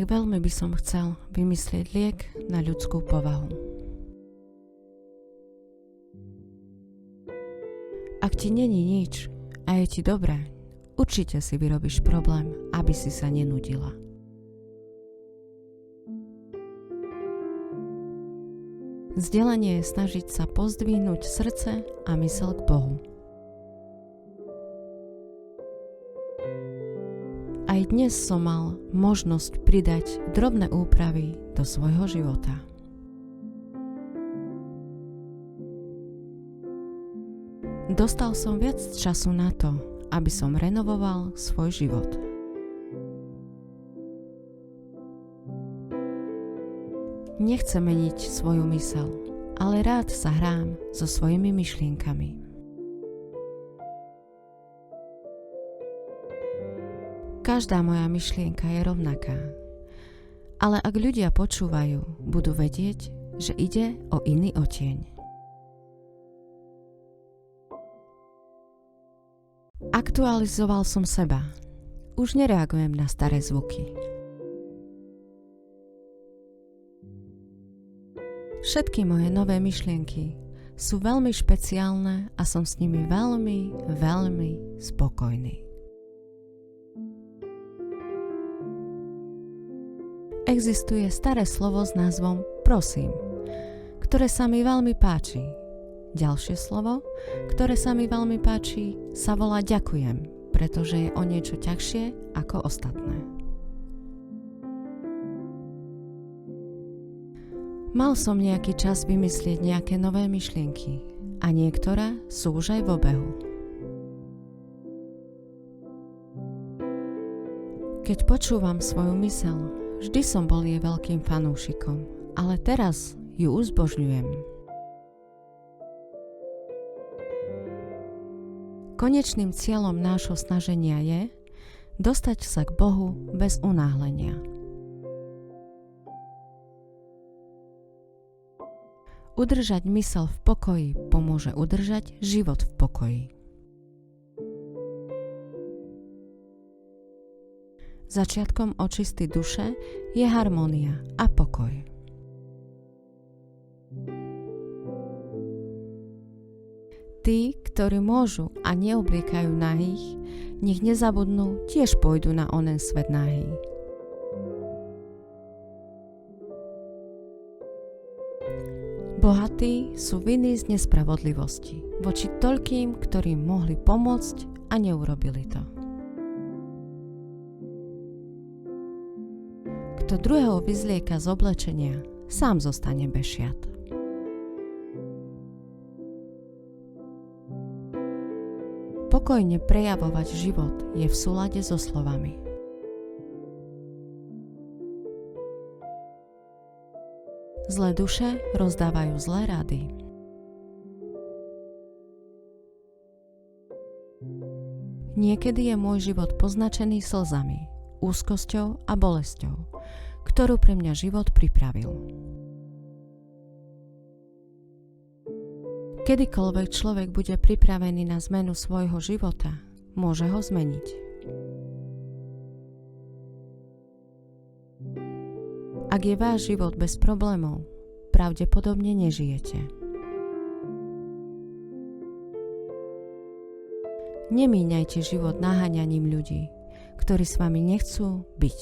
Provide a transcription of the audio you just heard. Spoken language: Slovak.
Tak veľmi by som chcel vymyslieť liek na ľudskú povahu. Ak ti není nič a je ti dobré, určite si vyrobíš problém, aby si sa nenudila. Vzdelanie je snažiť sa pozdvihnúť srdce a myseľ k Bohu. Aj dnes som mal možnosť pridať drobné úpravy do svojho života. Dostal som viac času na to, aby som renovoval svoj život. Nechcem meniť svoju myseľ, ale rád sa hrám so svojimi myšlienkami. Každá moja myšlienka je rovnaká, ale ak ľudia počúvajú, budú vedieť, že ide o iný odtieň. Aktualizoval som seba. Už nereagujem na staré zvuky. Všetky moje nové myšlienky sú veľmi špeciálne a som s nimi veľmi spokojný. Existuje staré slovo s názvom prosím, ktoré sa mi veľmi páči. Ďalšie slovo, ktoré sa mi veľmi páči, sa volá ďakujem, pretože je o niečo ťažšie ako ostatné. Mal som nejaký čas vymyslieť nejaké nové myšlienky a niektoré sú už aj v obehu. Keď počúvam svoju myseľ, vždy som bol jej veľkým fanúšikom, ale teraz ju uzbožňujem. Konečným cieľom nášho snaženia je dostať sa k Bohu bez unáhlenia. Udržať myseľ v pokoji pomôže udržať život v pokoji. Začiatkom očisty duše je harmónia a pokoj. Tí, ktorí môžu a neobliekajú nahých, nech nezabudnú, tiež pôjdu na onen svet nahý. Bohatí sú vinní z nespravodlivosti voči toľkým, ktorí mohli pomôcť a neurobili to. Kto druhého vyzlieka z oblečenia, sám zostane bez šiat. Pokojne prejavovať život je v súlade so slovami. Zlé duše rozdávajú zlé rady. Niekedy je môj život poznačený slzami, úzkosťou a bolesťou, ktorú pre mňa život pripravil. Kedykoľvek človek bude pripravený na zmenu svojho života, môže ho zmeniť. Ak je váš život bez problémov, pravdepodobne nežijete. Nemíňajte život naháňaním ľudí, ktorí s vami nechcú byť.